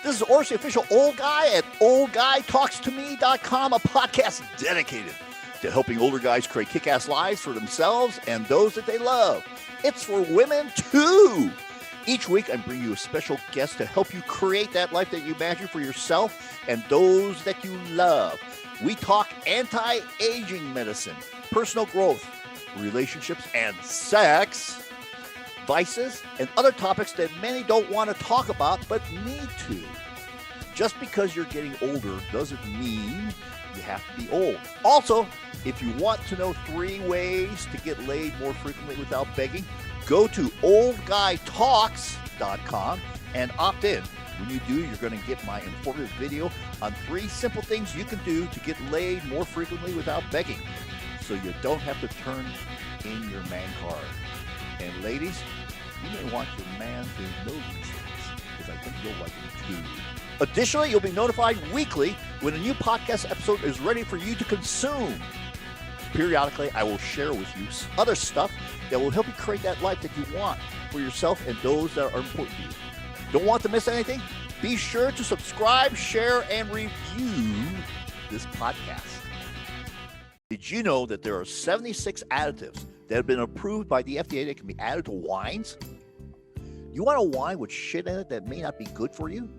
This is Orsi, official old guy at oldguytalkstome.com, a podcast dedicated to helping older guys create kick-ass lives for themselves and those that they love. It's for women too. Each week, I bring you a special guest to help you create that life that you imagine for yourself and those that you love. We talk anti-aging medicine, personal growth, relationships, and sex, vices, and other topics that many don't want to talk about but need to. Just because you're getting older doesn't mean you have to be old. Also, if you want to know 3 ways to get laid more frequently without begging, go to oldguytalks.com and opt in. When you do, you're going to get my informative video on 3 simple things you can do to get laid more frequently without begging, so you don't have to turn in your man card. And ladies, you may want your man to know these things, because I think you'll like it too. Additionally, you'll be notified weekly when a new podcast episode is ready for you to consume. Periodically, I will share with you other stuff that will help you create that life that you want for yourself and those that are important to you. Don't want to miss anything? Be sure to subscribe, share, and review this podcast. Did you know that there are 76 additives that have been approved by the FDA that can be added to wines? You want a wine with shit in it that may not be good for you?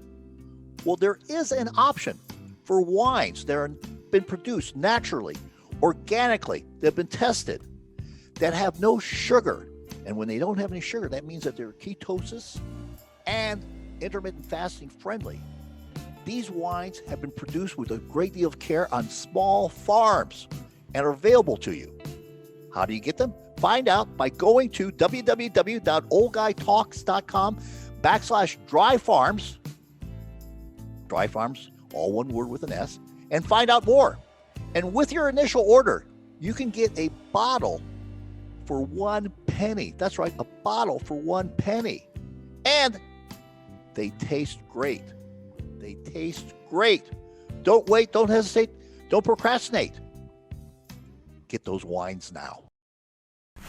Well, there is an option for wines that have been produced naturally, organically, that have been tested, that have no sugar. And when they don't have any sugar, that means that they're ketosis and intermittent fasting friendly. These wines have been produced with a great deal of care on small farms and are available to you. How do you get them? Find out by going to www.oldguytalks.com/dry farms, all one word with an S, and find out more. And with your initial order, you can get a bottle for 1 penny. That's right, a bottle for 1 penny. And they taste great. They taste great. Don't wait, don't hesitate, don't procrastinate. Get those wines now.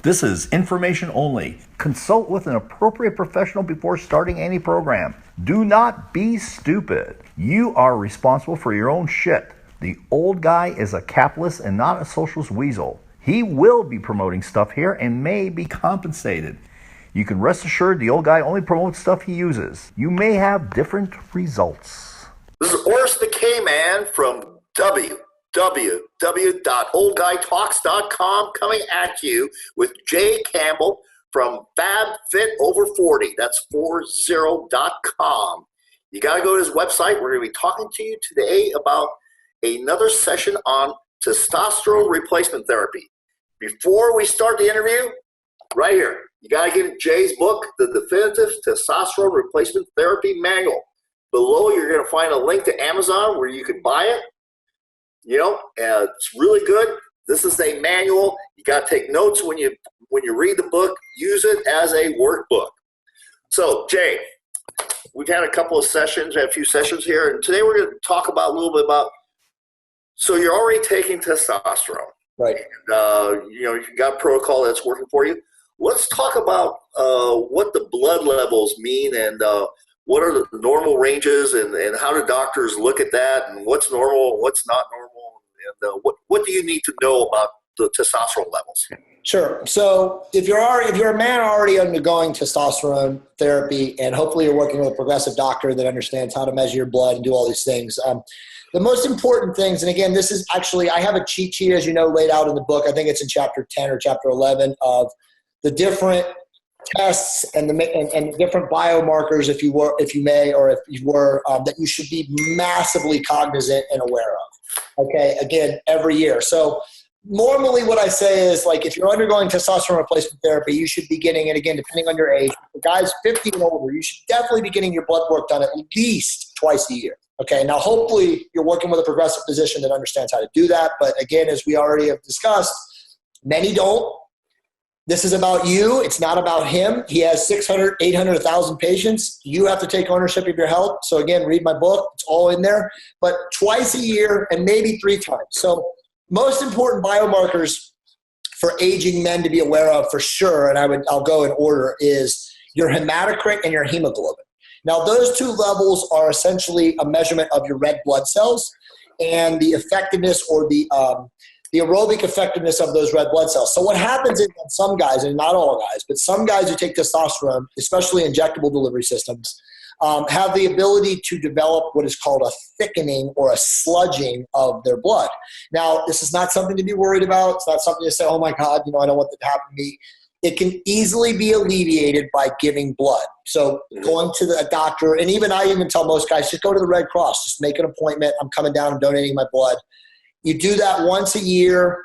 This is information only. Consult with an appropriate professional before starting any program. Do not be stupid. You are responsible for your own shit. The old guy is a capitalist and not a socialist weasel. He will be promoting stuff here and may be compensated. You can rest assured the old guy only promotes stuff he uses. You may have different results. This is Oris the K-Man from www.oldguytalks.com coming at you with Jay Campbell from FabFitOver40. That's 40.com. You got to go to his website. We're going to be talking to you today about another session on testosterone replacement therapy. Before we start the interview, right here, you got to get Jay's book, The Definitive Testosterone Replacement Therapy Manual. Below, you're going to find a link to Amazon where you can buy it. It's really good. This is a manual. You got to take notes when you read the book. Use it as a workbook. So, Jay, we've had a couple of sessions, had a few sessions here, and today we're going to talk about a little bit about. So you're already taking testosterone, right? And, you've got a protocol that's working for you. Let's talk about what the blood levels mean and what are the normal ranges and how do doctors look at that and what's normal and what's not normal and what do you need to know about the testosterone levels? Sure. So if you're a man already undergoing testosterone therapy and hopefully you're working with a progressive doctor that understands how to measure your blood and do all these things, the most important things, and again, this is actually, I have a cheat sheet, as you know, laid out in the book. I think it's in chapter 10 or chapter 11 of the different tests and the different biomarkers, if you were, that you should be massively cognizant and aware of. Okay, again, every year. So normally what I say is, like, if you're undergoing testosterone replacement therapy, you should be getting, and again, depending on your age, for guys 50 and older, you should definitely be getting your blood work done at least twice a year. Okay, now hopefully you're working with a progressive physician that understands how to do that. But again, as we already have discussed, many don't. This is about you. It's not about him. He has 600, 800,000 patients. You have to take ownership of your health. So again, read my book. It's all in there. But twice a year and maybe 3 times. So most important biomarkers for aging men to be aware of for sure, and I'll go in order, is your hematocrit and your hemoglobin. Now, those two levels are essentially a measurement of your red blood cells and the effectiveness or the aerobic effectiveness of those red blood cells. So what happens is that some guys, and not all guys, but some guys who take testosterone, especially injectable delivery systems, have the ability to develop what is called a thickening or a sludging of their blood. Now, this is not something to be worried about. It's not something to say, oh my God, I don't want that to happen to me. It can easily be alleviated by giving blood. So going to a doctor, and I even tell most guys, just go to the Red Cross, just make an appointment. I'm coming down, I'm donating my blood. You do that once a year,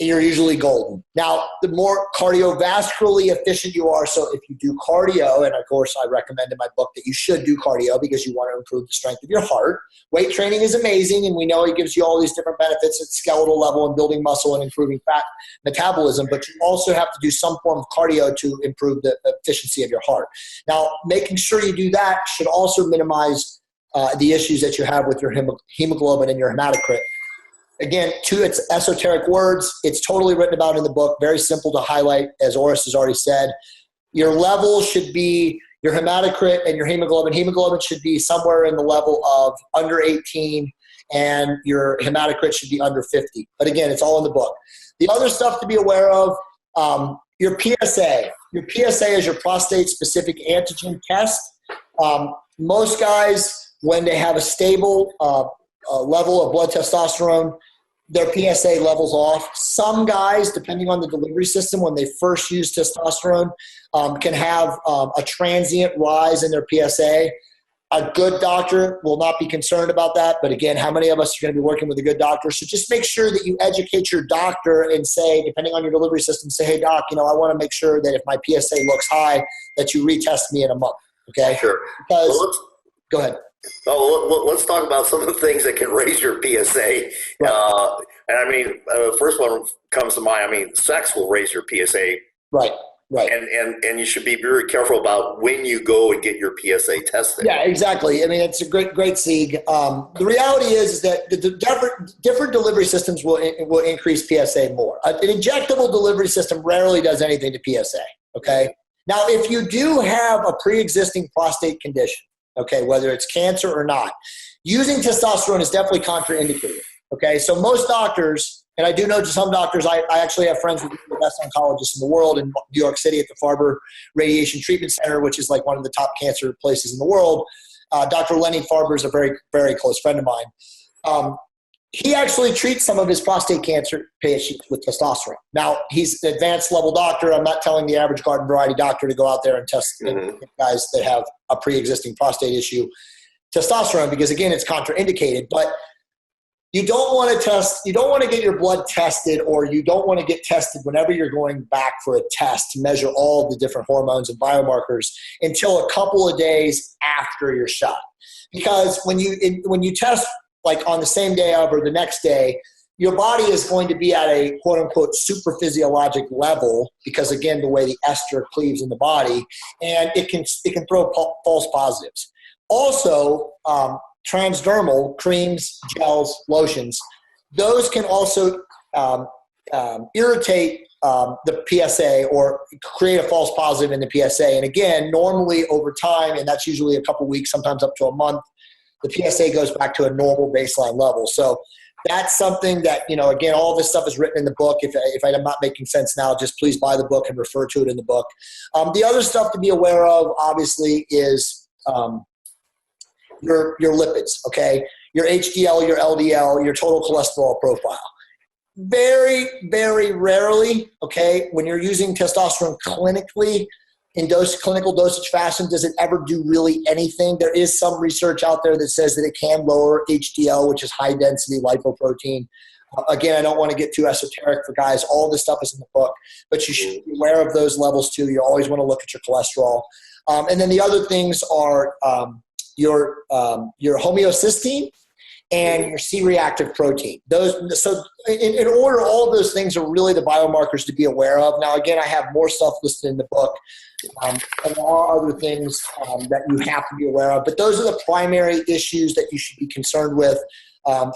and you're usually golden. Now, the more cardiovascularly efficient you are, so if you do cardio, and of course I recommend in my book that you should do cardio because you want to improve the strength of your heart. Weight training is amazing, and we know it gives you all these different benefits at skeletal level and building muscle and improving fat metabolism, but you also have to do some form of cardio to improve the efficiency of your heart. Now, making sure you do that should also minimize the issues that you have with your hemoglobin and your hematocrit. Again, to its esoteric words, it's totally written about in the book, very simple to highlight, as Oris has already said. Your level should be, your hematocrit and your hemoglobin. Hemoglobin should be somewhere in the level of under 18, and your hematocrit should be under 50. But again, it's all in the book. The other stuff to be aware of, your PSA. Your PSA is your prostate-specific antigen test. Most guys, when they have a stable level of blood testosterone, their PSA levels off. Some guys, depending on the delivery system, when they first use testosterone, can have a transient rise in their PSA. A good doctor will not be concerned about that. But again, how many of us are going to be working with a good doctor? So just make sure that you educate your doctor and say, depending on your delivery system, say, hey, doc, I want to make sure that if my PSA looks high, that you retest me in a month. Okay? Sure. Because, go ahead. Oh, let's talk about some of the things that can raise your PSA. Right. First one comes to mind. Sex will raise your PSA. Right. And you should be very careful about when you go and get your PSA tested. Yeah, exactly. It's a great Sieg. The reality is that the different delivery systems will increase PSA more. An injectable delivery system rarely does anything to PSA. Okay. Now, if you do have a pre-existing prostate condition, okay, whether it's cancer or not, using testosterone is definitely contraindicated, okay? So most doctors, and I do know some doctors, I actually have friends with the best oncologists in the world in New York City at the Farber Radiation Treatment Center, which is like one of the top cancer places in the world. Dr. Lenny Farber is a very, very close friend of mine. He actually treats some of his prostate cancer patients with testosterone. Now, he's an advanced level doctor. I'm not telling the average garden variety doctor to go out there and test guys that have a pre-existing prostate issue testosterone because, again, it's contraindicated. But you don't want to test, you don't want to get your blood tested, or you don't want to get tested whenever you're going back for a test to measure all the different hormones and biomarkers until a couple of days after your shot. Because when you test like on the same day of or the next day, your body is going to be at a quote unquote super physiologic level because, again, the way the ester cleaves in the body, and it can throw false positives. Also, transdermal creams, gels, lotions, those can also irritate the PSA or create a false positive in the PSA. And again, normally over time, and that's usually a couple weeks, sometimes up to a month, the PSA goes back to a normal baseline level. So that's something that, again, all this stuff is written in the book. If I'm not making sense now, just please buy the book and refer to it in the book. The other stuff to be aware of, obviously, is your lipids, okay? Your HDL, your LDL, your total cholesterol profile. Very, very rarely, okay, when you're using testosterone clinically, in clinical dosage fashion, does it ever do really anything? There is some research out there that says that it can lower HDL, which is high density lipoprotein. Again, I don't want to get too esoteric for guys. All this stuff is in the book, but you should be aware of those levels too. You always want to look at your cholesterol. And then the other things are your homeocysteine and your C-reactive protein. So in order, all of those things are really the biomarkers to be aware of. Now, again, I have more stuff listed in the book. And there are other things that you have to be aware of. But those are the primary issues that you should be concerned with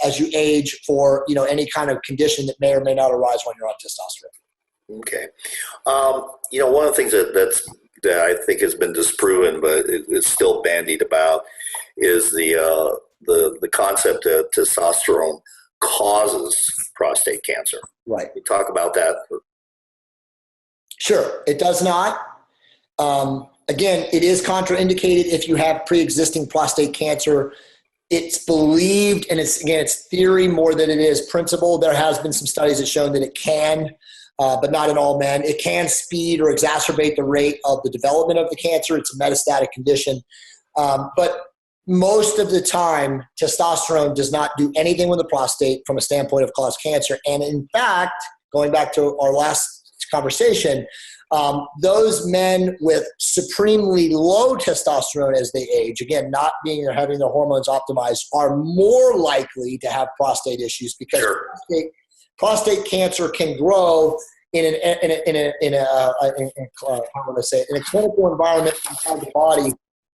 as you age for any kind of condition that may or may not arise when you're on testosterone. Okay. One of the things that's that I think has been disproven, but it's still bandied about, is the concept that testosterone causes prostate cancer. Right. We talk about that. Sure, it does not. Again, it is contraindicated if you have pre-existing prostate cancer. It's believed, and it's theory more than it is principle. There has been some studies that have shown that it can, but not in all men. It can speed or exacerbate the rate of the development of the cancer. It's a metastatic condition. But most of the time, testosterone does not do anything with the prostate from a standpoint of cause cancer. And in fact, going back to our last conversation, those men with supremely low testosterone as they age, again, not being or having their hormones optimized, are more likely to have prostate issues because prostate cancer can grow in a clinical environment inside the body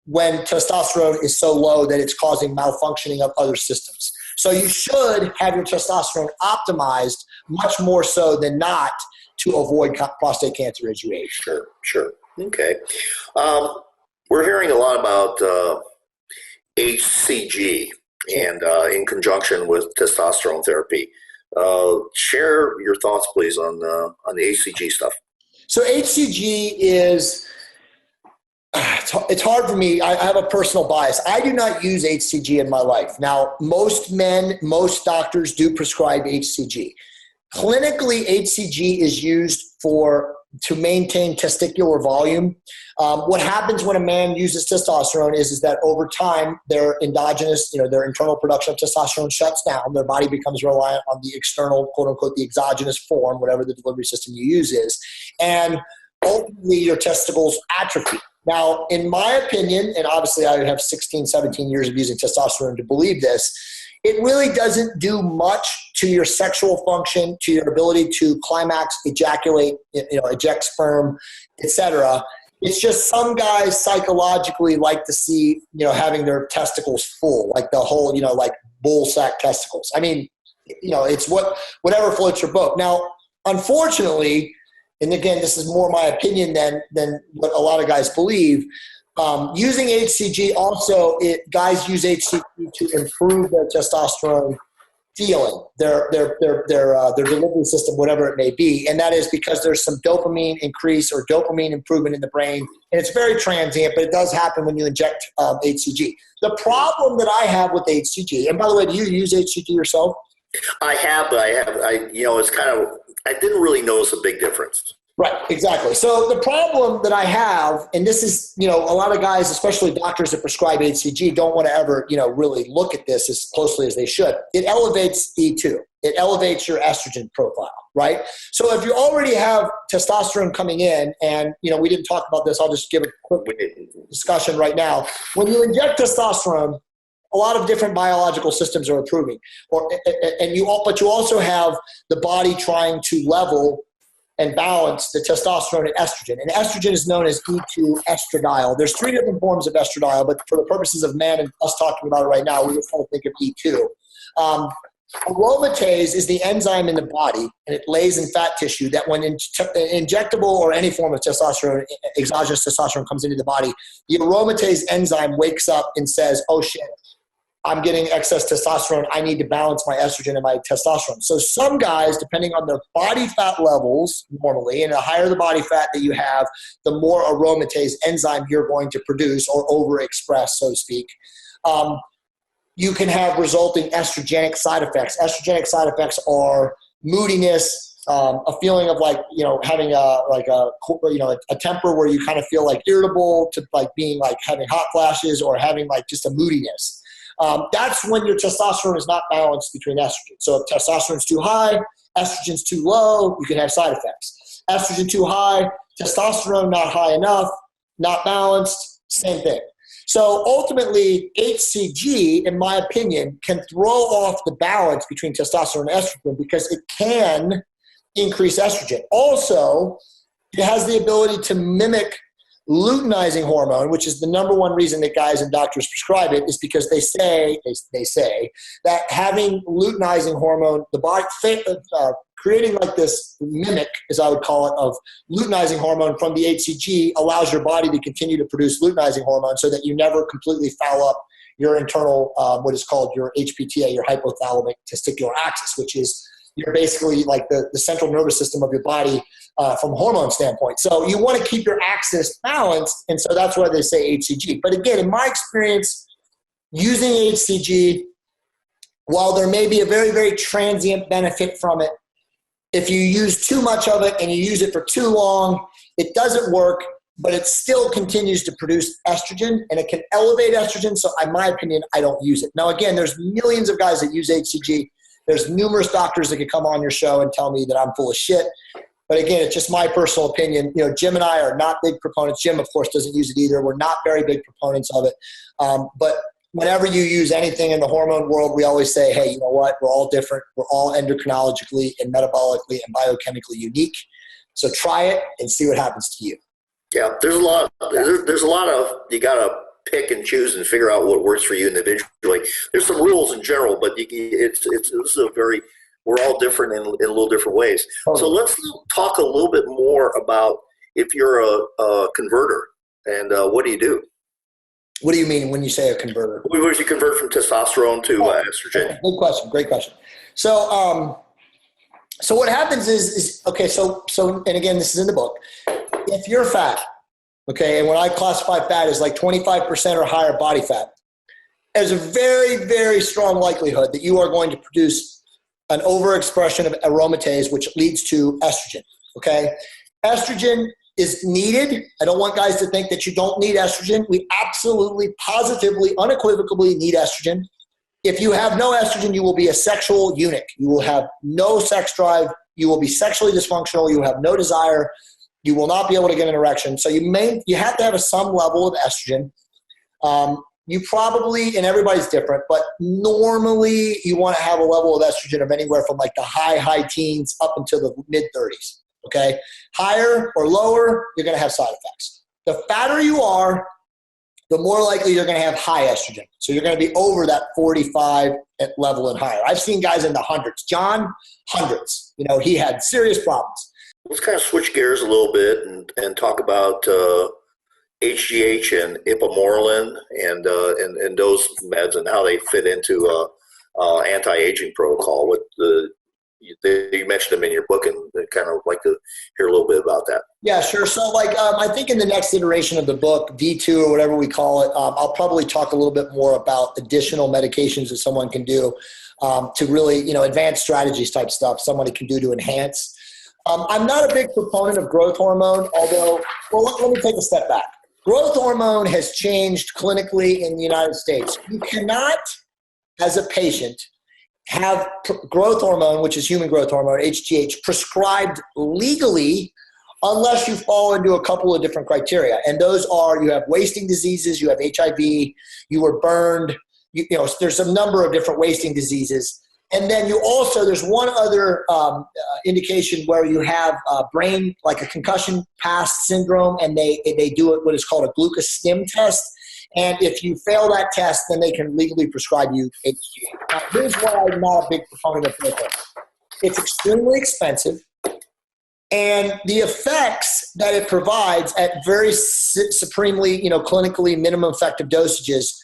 when testosterone is so low that it's causing malfunctioning of other systems. So you should have your testosterone optimized much more so than not to avoid prostate cancer as you age. Sure. Okay. We're hearing a lot about HCG and in conjunction with testosterone therapy. Share your thoughts, please, on the HCG stuff. So HCG is, it's hard for me. I have a personal bias. I do not use HCG in my life. Now, most doctors do prescribe HCG. Clinically, HCG is used to maintain testicular volume. What happens when a man uses testosterone is that over time, their endogenous, their internal production of testosterone shuts down. Their body becomes reliant on the external, quote unquote, the exogenous form, whatever the delivery system you use is. And ultimately, your testicles atrophy. Now, in my opinion, and obviously I have 16, 17 years of using testosterone to believe this, it really doesn't do much to your sexual function, to your ability to climax, ejaculate, eject sperm, etc. It's just some guys psychologically like to see, having their testicles full, like the whole, like bull sack testicles. I mean, it's whatever floats your boat. Now, unfortunately, and again, this is more my opinion than what a lot of guys believe, using HCG also, guys use HCG to improve their testosterone feeling, their delivery system, whatever it may be. And that is because there's some dopamine increase or dopamine improvement in the brain. And it's very transient, but it does happen when you inject HCG. The problem that I have with HCG, and by the way, do you use HCG yourself? I have, but it's kind of, I didn't really notice a big difference. Right, exactly. So the problem that I have, and this is, a lot of guys, especially doctors that prescribe HCG, don't want to ever, really look at this as closely as they should. It elevates E2. It elevates your estrogen profile, right? So if you already have testosterone coming in, and, we didn't talk about this, I'll just give a quick discussion right now. When you inject testosterone, a lot of different biological systems are improving, but you also have the body trying to level and balance the testosterone and estrogen. And estrogen is known as E2 estradiol. There's 3 different forms of estradiol, but for the purposes of man and us talking about it right now, we just want to think of E2. Aromatase is the enzyme in the body, and it lays in fat tissue that when injectable or any form of testosterone, exogenous testosterone comes into the body, the aromatase enzyme wakes up and says, oh shit, I'm getting excess testosterone. I need to balance my estrogen and my testosterone. So some guys, depending on their body fat levels normally, and the higher the body fat that you have, the more aromatase enzyme you're going to produce or overexpress, so to speak. You can have resulting estrogenic side effects. Estrogenic side effects are moodiness, a feeling of having a temper where you kind of feel like irritable, to being having hot flashes or having just a moodiness. That's when your testosterone is not balanced between estrogen. So if testosterone is too high, estrogen's too low, you can have side effects. Estrogen too high, testosterone not high enough, not balanced, same thing. So ultimately, HCG, in my opinion, can throw off the balance between testosterone and estrogen because it can increase estrogen. Also, it has the ability to mimic luteinizing hormone, which is the number one reason that guys and doctors prescribe it, is because they say that having luteinizing hormone, the body creating like this mimic, as I would call it, of luteinizing hormone from the HCG allows your body to continue to produce luteinizing hormone so that you never completely foul up your internal, what is called your HPTA, your hypothalamic testicular axis, which is you're basically like the central nervous system of your body from a hormone standpoint. So you want to keep your axis balanced, and so that's why they say HCG. But again, in my experience, using HCG, while there may be a very, very transient benefit from it, if you use too much of it and you use it for too long, it doesn't work, but it still continues to produce estrogen, and it can elevate estrogen. So in my opinion, I don't use it. Now, again, there's millions of guys that use HCG. There's numerous doctors that could come on your show and tell me that I'm full of shit. But again, it's just my personal opinion. You know, Jim and I are not big proponents. Jim, of course, doesn't use it either. We're not very big proponents of it. But whenever you use anything in the hormone world, we always say, hey, you know what? We're all different. We're all endocrinologically and metabolically and biochemically unique. So try it and see what happens to you. Yeah, there's a lot of, you got to pick and choose and figure out what works for you individually. There's some rules in general, but this is a very, we're all different in little different ways. So let's talk a little bit more about if you're a converter, and what do you do? What do you mean when you say a converter? Where you convert from testosterone to estrogen? Okay, good question. Great question. So, so what happens is okay. So, and again, this is in the book. If you're fat, okay, and when I classify fat as like 25% or higher body fat, there's a very, very strong likelihood that you are going to produce an overexpression of aromatase, which leads to estrogen. Okay, estrogen is needed. I don't want guys to think that you don't need estrogen. We absolutely, positively, unequivocally need estrogen. If you have no estrogen, you will be a sexual eunuch. You will have no sex drive. You will be sexually dysfunctional. You will have no desire. You will not be able to get an erection. So you have to have some level of estrogen. You probably, and everybody's different, but normally you want to have a level of estrogen of anywhere from like the high teens up until the mid 30s. Okay, higher or lower, you're going to have side effects. The fatter you are, the more likely you're going to have high estrogen. So you're going to be over that 45 level and higher. I've seen guys in the hundreds. John, hundreds. You know, he had serious problems. Let's kind of switch gears a little bit and talk about HGH and ipamorelin and those meds and how they fit into anti-aging protocol. You mentioned them in your book, and I kind of like to hear a little bit about that. Yeah, sure. So like I think in the next iteration of the book, V2 or whatever we call it, I'll probably talk a little bit more about additional medications that someone can do to really, you know, advanced strategies type stuff somebody can do to enhance. I'm not a big proponent of growth hormone, although, well, let me take a step back. Growth hormone has changed clinically in the United States. You cannot, as a patient, have growth hormone, which is human growth hormone, HGH, prescribed legally unless you fall into a couple of different criteria. And those are, you have wasting diseases, you have HIV, you were burned, you know, there's a number of different wasting diseases. And then you also, there's one other indication where you have brain, like a concussion past syndrome, and they do what is called a glucostim test. And if you fail that test, then they can legally prescribe you HGH. Now, here's why I'm not a big proponent of growth hormone. It's extremely expensive, and the effects that it provides at very supremely, you know, clinically minimum effective dosages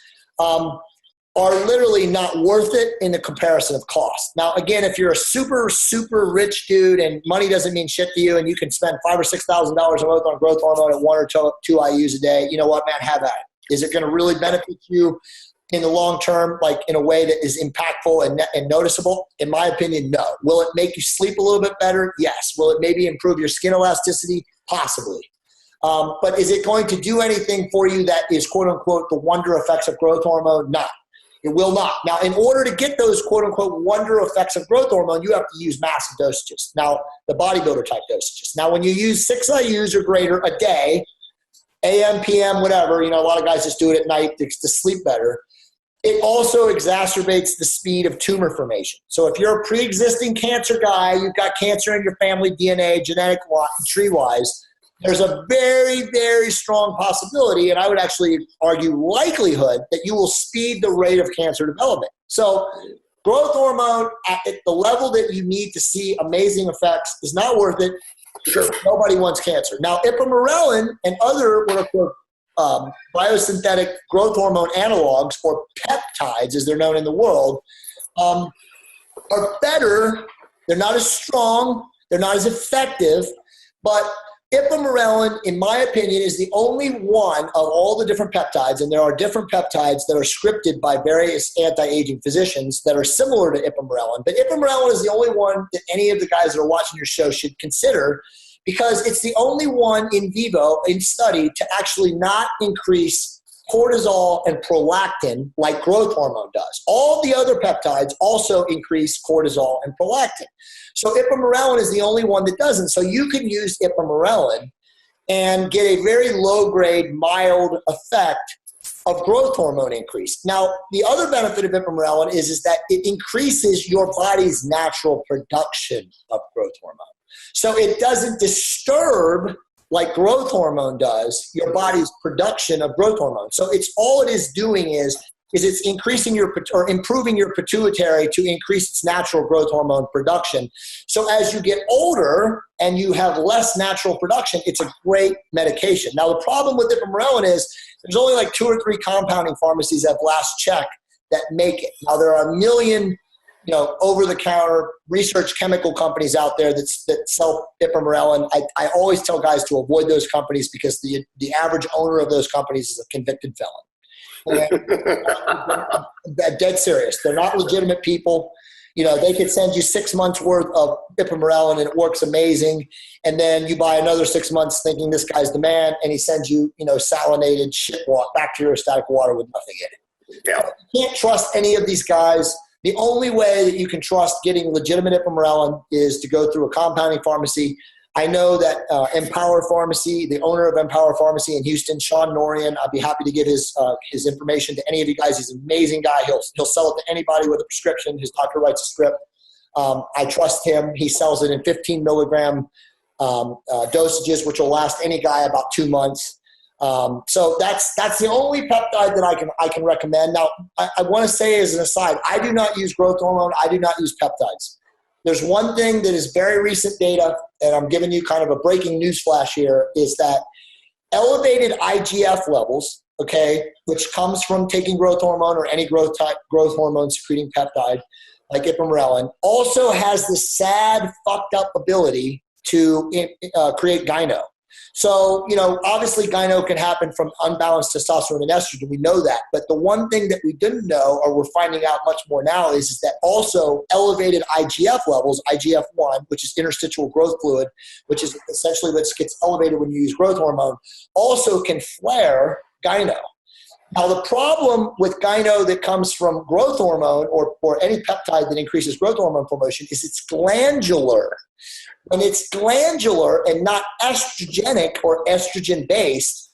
are literally not worth it in the comparison of cost. Now, again, if you're a super, super rich dude and money doesn't mean shit to you and you can spend $5,000 or $6,000 a month on growth hormone at 1 or 2 IUs a day, you know what, man, have at it. Is it going to really benefit you in the long term, like in a way that is impactful and noticeable? In my opinion, no. Will it make you sleep a little bit better? Yes. Will it maybe improve your skin elasticity? Possibly. But is it going to do anything for you that is, quote unquote, the wonder effects of growth hormone? No. It will not. Now, in order to get those quote-unquote wonder effects of growth hormone, you have to use massive dosages. Now, the bodybuilder type dosages. Now, when you use 6 IUs or greater a day, AM, PM, whatever, you know, a lot of guys just do it at night to sleep better. It also exacerbates the speed of tumor formation. So if you're a pre-existing cancer guy, you've got cancer in your family DNA, genetic tree-wise, there's a very, very strong possibility, and I would actually argue likelihood, that you will speed the rate of cancer development. So growth hormone at the level that you need to see amazing effects is not worth it because nobody wants cancer. Now, ipamorelin and other what are called biosynthetic growth hormone analogs, or peptides as they're known in the world, are better. They're not as strong. They're not as effective. But ipamorelin, in my opinion, is the only one of all the different peptides, and there are different peptides that are scripted by various anti-aging physicians that are similar to ipamorelin. But ipamorelin is the only one that any of the guys that are watching your show should consider, because it's the only one in vivo, in study, to actually not increase cortisol and prolactin like growth hormone does. All the other peptides also increase cortisol and prolactin. So ipamorelin is the only one that doesn't. So you can use ipamorelin and get a very low-grade, mild effect of growth hormone increase. Now, the other benefit of ipamorelin is that it increases your body's natural production of growth hormone. So it doesn't disturb, like growth hormone does, your body's production of growth hormone. So it's all it is doing is it's increasing or improving your pituitary to increase its natural growth hormone production. So as you get older and you have less natural production, it's a great medication. Now, the problem with ipamorelin is there's only like 2 or 3 compounding pharmacies at last check that make it. Now, there are a million over-the-counter research chemical companies out there that sell ipamorelin. I always tell guys to avoid those companies because the average owner of those companies is a convicted felon. And dead serious. They're not legitimate people. They could send you 6 months worth of ipamorelin and it works amazing. And then you buy another 6 months thinking this guy's the man, and he sends you, salinated shit water, bacteriostatic water with nothing in it. Yeah. You can't trust any of these guys. The only way that you can trust getting legitimate ipamorelin is to go through a compounding pharmacy. I know that Empower Pharmacy, the owner of Empower Pharmacy in Houston, Sean Norian, I'd be happy to give his information to any of you guys. He's an amazing guy. He'll sell it to anybody with a prescription. His doctor writes a script. I trust him. He sells it in 15 milligram dosages, which will last any guy about 2 months. So that's the only peptide that I can recommend. Now, I want to say as an aside, I do not use growth hormone. I do not use peptides. There's one thing that is very recent data, and I'm giving you kind of a breaking news flash here, is that elevated IGF levels, which comes from taking growth hormone or any growth hormone secreting peptide like ipamorelin, also has the sad, fucked up ability to create gyno. So, obviously gyno can happen from unbalanced testosterone and estrogen. We know that. But the one thing that we didn't know, or we're finding out much more now, is that also elevated IGF levels, IGF-1, which is interstitial growth fluid, which is essentially what gets elevated when you use growth hormone, also can flare gyno. Now, the problem with gyno that comes from growth hormone or any peptide that increases growth hormone formation is it's glandular. When it's glandular and not estrogenic or estrogen-based,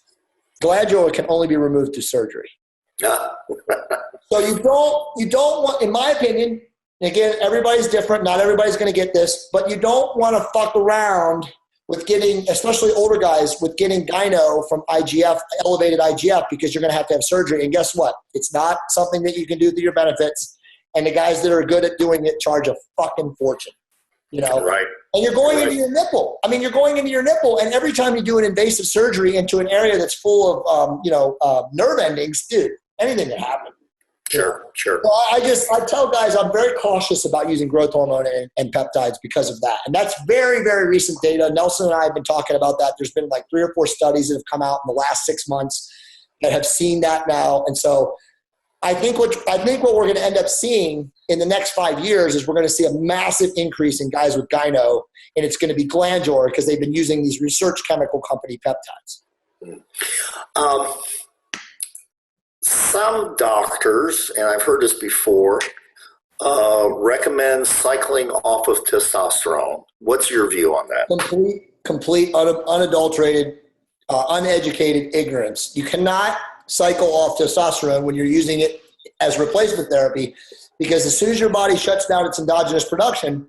glandular can only be removed through surgery. So you don't want, in my opinion, again, everybody's different. Not everybody's going to get this, but you don't want to fuck around with getting, especially older guys, with getting gyno from IGF, elevated IGF, because you're going to have surgery. And guess what? It's not something that you can do through your benefits. And the guys that are good at doing it charge a fucking fortune. Right. And you're going into your nipple. You're going into your nipple, and every time you do an invasive surgery into an area that's full of, nerve endings, dude, anything can happen. Sure. So I tell guys I'm very cautious about using growth hormone and peptides because of that. And that's very, very recent data. Nelson and I have been talking about that. There's been like 3 or 4 studies that have come out in the last 6 months that have seen that now. And so I think what we're going to end up seeing in the next 5 years is we're going to see a massive increase in guys with gyno, and it's going to be glandular because they've been using these research chemical company peptides. Some doctors, and I've heard this before, recommend cycling off of testosterone. What's your view on that? Complete unadulterated, uneducated ignorance. You cannot cycle off testosterone when you're using it as replacement therapy, because as soon as your body shuts down its endogenous production,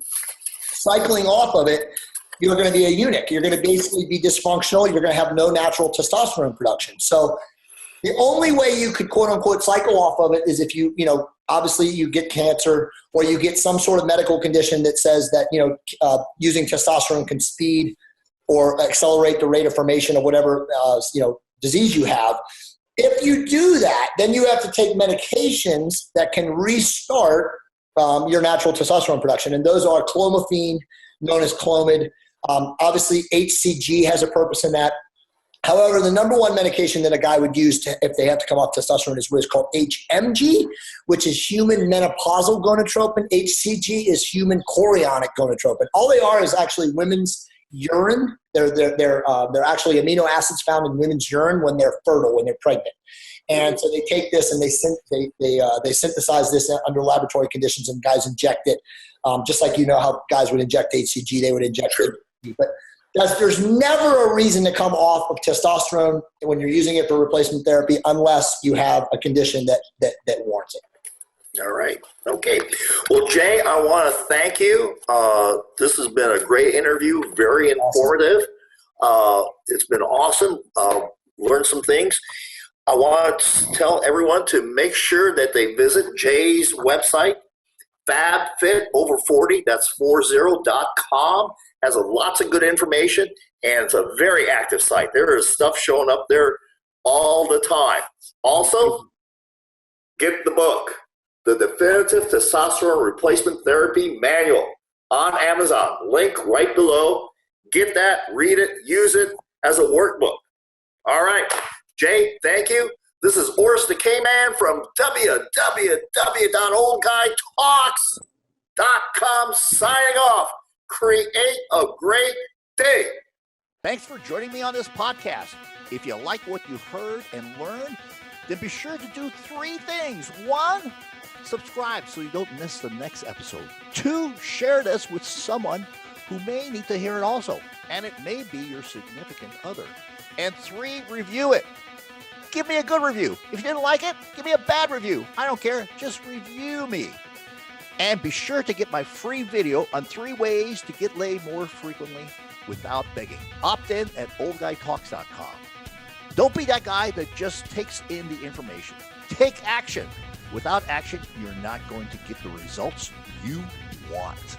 cycling off of it you're going to be a eunuch. You're going to basically be dysfunctional. You're going to have no natural testosterone production. So the only way you could quote unquote cycle off of it is if you obviously you get cancer or you get some sort of medical condition that says that, using testosterone can speed or accelerate the rate of formation of whatever, disease you have. If you do that, then you have to take medications that can restart your natural testosterone production. And those are clomiphene, known as Clomid. Obviously, HCG has a purpose in that. However, the number one medication that a guy would use if they have to come off testosterone is what is called HMG, which is human menopausal gonadotropin. HCG is human chorionic gonadotropin. All they are is actually women's urine. They're actually amino acids found in women's urine when they're fertile, when they're pregnant. And so they take this and they synthesize this under laboratory conditions, and guys inject it, just like how guys would inject HCG, they would inject it. But there's never a reason to come off of testosterone when you're using it for replacement therapy unless you have a condition that warrants it. All right. Okay. Well, Jay, I want to thank you. This has been a great interview, very informative. It's been awesome. Learned some things. I want to tell everyone to make sure that they visit Jay's website, FabFitOver40. That's 40.com. Has lots of good information, and it's a very active site. There is stuff showing up there all the time. Also, get the book, The Definitive Testosterone Replacement Therapy Manual, on Amazon. Link right below. Get that, read it, use it as a workbook. All right. Jay, thank you. This is Boris the K-Man from www.oldguytalks.com signing off. Create a great day. Thanks for joining me on this podcast. If you like what you heard and learned, then be sure to do 3 things. 1, subscribe so you don't miss the next episode. 2, share this with someone who may need to hear it also, and it may be your significant other. And 3, review it. Give me a good review. If you didn't like it, give me a bad review. I don't care. Just review me. And be sure to get my free video on 3 ways to get laid more frequently without begging. Opt in at oldguytalks.com. Don't be that guy that just takes in the information. Take action. Without action, you're not going to get the results you want.